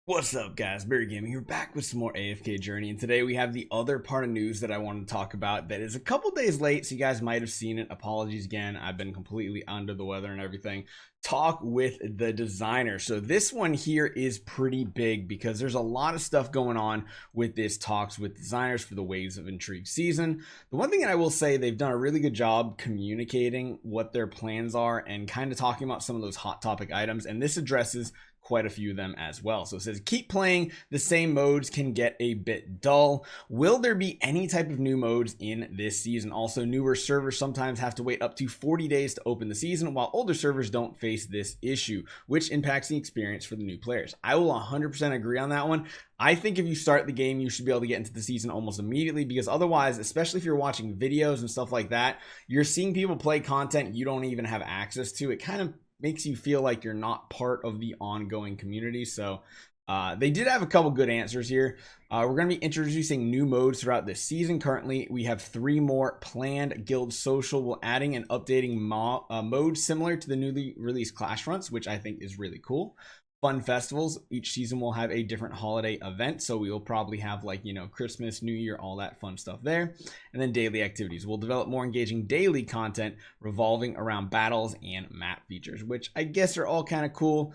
What's up, guys? Barry Gaming here, back with some more AFK Journey, and today we have the other part of news that I want to talk about that is a couple days late, so you guys might have seen it. Apologies again, I've been completely under the weather and everything. Talk with the designer. So this one here is pretty big because there's a lot of stuff going on with this talks with designers for the Waves of Intrigue season. The one thing that I will say, they've done a really good job communicating what their plans are and kind of talking about some of those hot topic items, and this addresses quite a few of them as well. So it says, keep playing the same modes can get a bit dull. Will there be any type of new modes in this season? Also, newer servers sometimes have to wait up to 40 days to open the season, while older servers don't face this issue, which impacts the experience for the new players. I will 100% agree on that one. I think if you start the game, you should be able to get into the season almost immediately, because otherwise, especially if you're watching videos and stuff like that, you're seeing people play content you don't even have access to. It kind of makes you feel like you're not part of the ongoing community. So they did have a couple good answers here. We're going to be introducing new modes throughout this season. Currently, we have 3 more planned. Guild Social will adding and updating modes similar to the newly released Clash Fronts, which I think is really cool. Fun festivals. Each season will have a different holiday event, so we will probably have, like, you know, Christmas, New Year, all that fun stuff there. And then daily activities. We'll develop more engaging daily content revolving around battles and map features, which I guess are all kind of cool.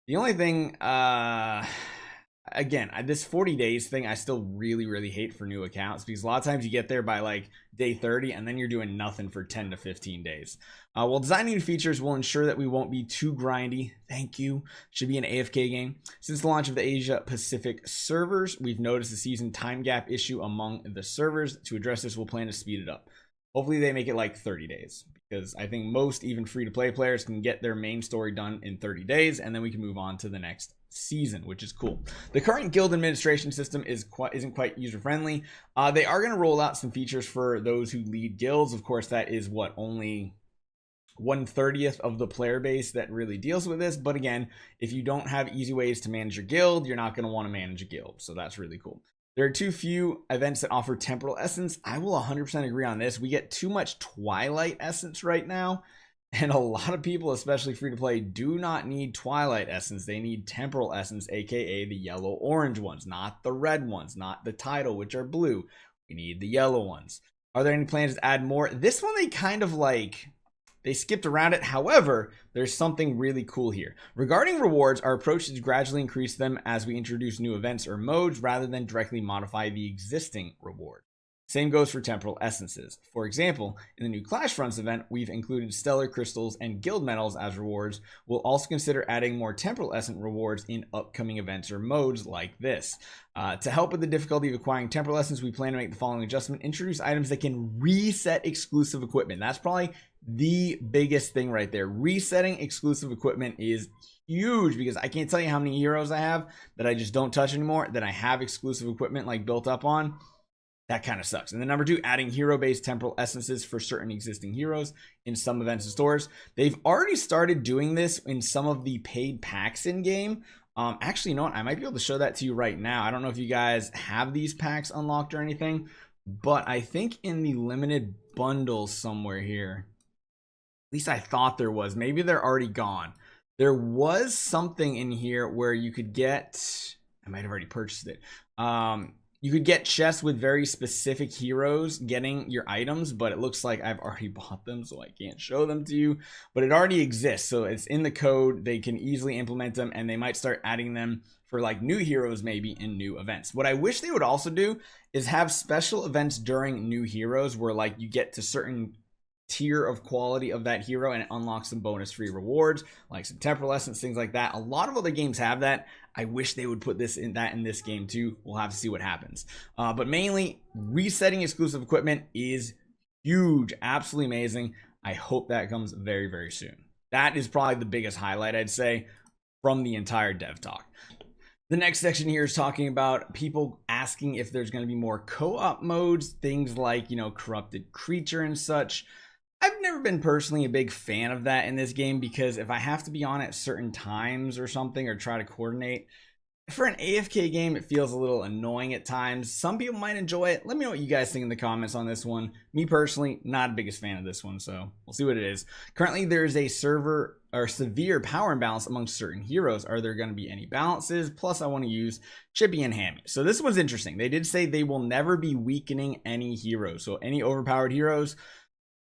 The only thing, again, this 40 days thing I still really hate for new accounts, because a lot of times you get there by like day 30 and then you're doing nothing for 10 to 15 days. Well, designing new features will ensure that we won't be too grindy. Thank you. Should be an AFK game. Since the launch of the Asia Pacific servers, we've noticed a season time gap issue among the servers. To address this, we'll plan to speed it up. Hopefully they make it like 30 days, because I think most even free-to-play players can get their main story done in 30 days, and then we can move on to the next season, which is cool. The current guild administration system isn't quite user-friendly. They are going to roll out some features for those who lead guilds. Of course, that is what, only 1/30th of the player base that really deals with this. But again, if you don't have easy ways to manage your guild, you're not going to want to manage a guild. So that's really cool. There are too few events that offer temporal essence. I will 100% agree on this. We get too much Twilight essence right now, and a lot of people, especially free to play, do not need Twilight essence. They need temporal essence, aka the yellow orange ones, not the red ones, not the title, which are blue. We need the yellow ones. Are there any plans to add more? This one they kind of like, they skipped around it. However, there's something really cool here. Regarding rewards, our approach is to gradually increase them as we introduce new events or modes rather than directly modify the existing reward. Same goes for temporal essences. For example, in the new Clash Fronts event, we've included stellar crystals and guild medals as rewards. We'll also consider adding more temporal essence rewards in upcoming events or modes like this. To help with the difficulty of acquiring temporal essence, we plan to make the following adjustment: introduce items that can reset exclusive equipment. That's probably the biggest thing right there. Resetting exclusive equipment is huge, because I can't tell you how many heroes I have that I just don't touch anymore, that I have exclusive equipment like built up on. That kind of sucks. And then number 2, adding hero-based temporal essences for certain existing heroes in some events and stores. They've already started doing this in some of the paid packs in game. Actually, you know what? I might be able to show that to you right now. I don't know if you guys have these packs unlocked or anything, but I think in the limited bundles somewhere here, at least I thought there was. Maybe they're already gone. There was something in here where you could get, I might have already purchased it. You could get chests with very specific heroes getting your items, but it looks like I've already bought them, so I can't show them to you. But it already exists, so it's in the code. They can easily implement them, and they might start adding them for like new heroes maybe in new events. What I wish they would also do is have special events during new heroes where, like, you get to certain tier of quality of that hero and it unlocks some bonus free rewards, like some temporal essence, things like that. A lot of other games have that. I wish they would put this in this game too. We'll have to see what happens. But mainly, resetting exclusive equipment is huge, absolutely amazing. I hope that comes very soon. That is probably the biggest highlight, I'd say, from the entire dev talk. The next section here is talking about people asking if there's going to be more co-op modes, things like, you know, corrupted creature and such. I've never been personally a big fan of that in this game, because if I have to be on at certain times or something, or try to coordinate, For an AFK game, it feels a little annoying at times. Some people might enjoy it. Let me know what you guys think in the comments on this one. Me personally, not the biggest fan of this one, so we'll see what it is. Currently, there's a server or severe power imbalance amongst certain heroes. Are there going to be any balances? Plus, I want to use Chippy and Hammy. So this one's interesting. They did say they will never be weakening any heroes. So any overpowered heroes,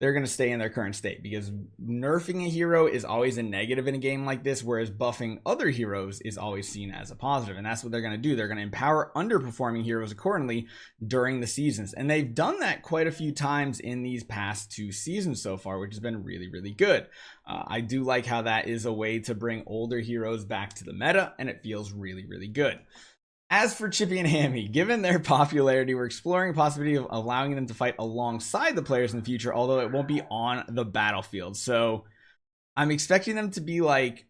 they're going to stay in their current state, because nerfing a hero is always a negative in a game like this, whereas buffing other heroes is always seen as a positive. And that's what they're going to do. They're going to empower underperforming heroes accordingly during the seasons. And they've done that quite a few times in these past 2 seasons so far, which has been really, really good. I do like how that is a way to bring older heroes back to the meta, and it feels really, really good. As for Chippy and Hammy, given their popularity, we're exploring the possibility of allowing them to fight alongside the players in the future, although it won't be on the battlefield. So I'm expecting them to be like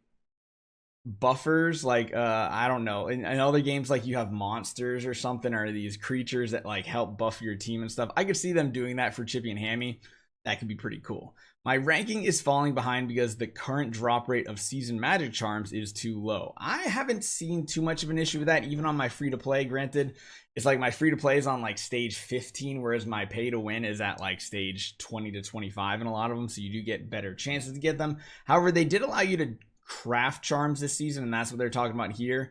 buffers, like I don't know, in other games, like you have monsters or something, or these creatures that like help buff your team and stuff. I could see them doing that for Chippy and Hammy. That could be pretty cool. My ranking is falling behind because the current drop rate of season magic charms is too low. I haven't seen too much of an issue with that, even on my free to play. Granted, it's like my free to play is on like stage 15, whereas my pay to win is at like stage 20 to 25 in a lot of them. So you do get better chances to get them. However, they did allow you to craft charms this season, and that's what they're talking about here.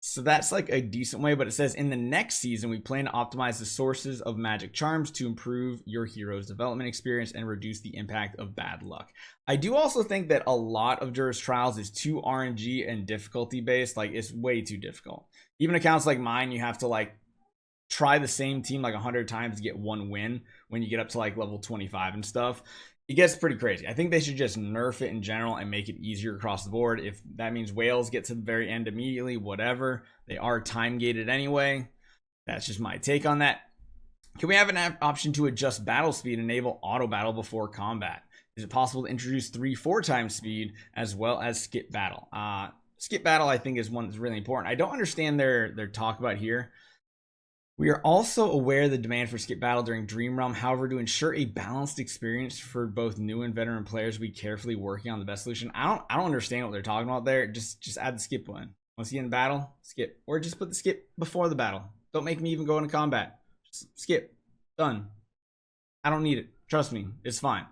So that's like a decent way, but it says in the next season, we plan to optimize the sources of magic charms to improve your hero's development experience and reduce the impact of bad luck. I do also think that a lot of Jurors Trials is too RNG and difficulty based. Like, it's way too difficult. Even accounts like mine, you have to like try the same team like 100 times to get 1 win when you get up to like level 25 and stuff. It gets pretty crazy. I think they should just nerf it in general and make it easier across the board. If that means whales get to the very end immediately, whatever. They are time gated anyway. That's just my take on that. Can we have an option to adjust battle speed and enable auto battle before combat? Is it possible to introduce 3-4 times speed as well as skip battle? Skip battle, I think, is one that's really important. I don't understand their talk about here. We are also aware of the demand for skip battle during Dream Realm. However, to ensure a balanced experience for both new and veteran players, we carefully working on the best solution. I don't understand what they're talking about there. Just add the skip one. Once you get in battle, skip. Or just put the skip before the battle. Don't make me even go into combat. Just skip. Done. I don't need it. Trust me. It's fine.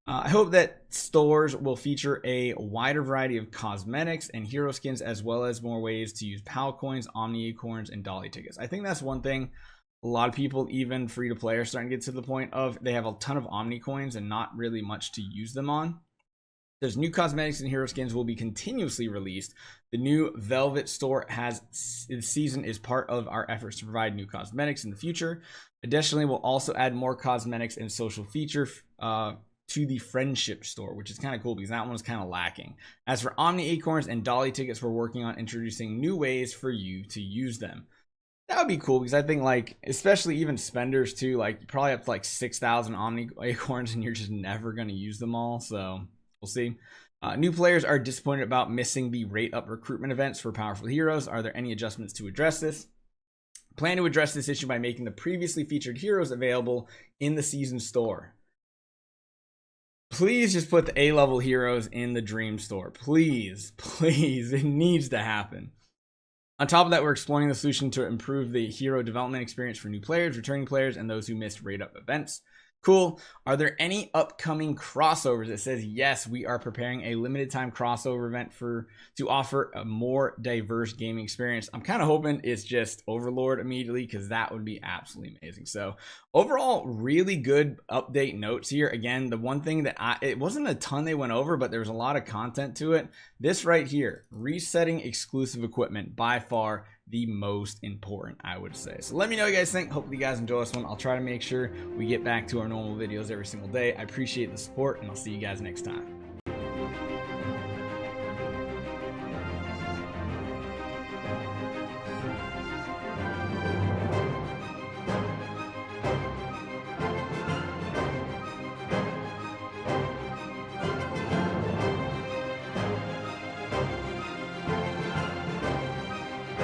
I hope that stores will feature a wider variety of cosmetics and hero skins, as well as more ways to use PAL coins, Omni Acorns, and Dolly tickets. I think that's one thing a lot of people, even free to play, are starting to get to the point of they have a ton of Omni coins and not really much to use them on. There's new cosmetics and hero skins will be continuously released. The new Velvet store this season is part of our efforts to provide new cosmetics in the future. Additionally, we'll also add more cosmetics and social feature to the friendship store, which is kind of cool because that one's kind of lacking. As for Omni Acorns and Dolly tickets, we're working on introducing new ways for you to use them. That would be cool because I think, like, especially even spenders too, like you probably have like 6,000 Omni Acorns and you're just never going to use them all. So we'll see. New players are disappointed about missing the rate up recruitment events for powerful heroes. Are there any adjustments to address this? Plan to address this issue by making the previously featured heroes available in the season store. Please just put the A-level heroes in the Dream store. Please, please. It needs to happen. On top of that, we're exploring the solution to improve the hero development experience for new players, returning players, and those who missed raid-up events. Cool. Are there any upcoming crossovers? It says yes, we are preparing a limited time crossover event to offer a more diverse gaming experience. I'm kind of hoping it's just Overlord immediately, because that would be absolutely amazing. So overall, really good update notes here. Again, the one thing that it wasn't a ton they went over, but there was a lot of content to it. This right here, resetting exclusive equipment, by far the most important, I would say. So let me know what you guys think. Hopefully you guys enjoy this one. I'll try to make sure we get back to our normal videos every single day. I appreciate the support, and I'll see you guys next time.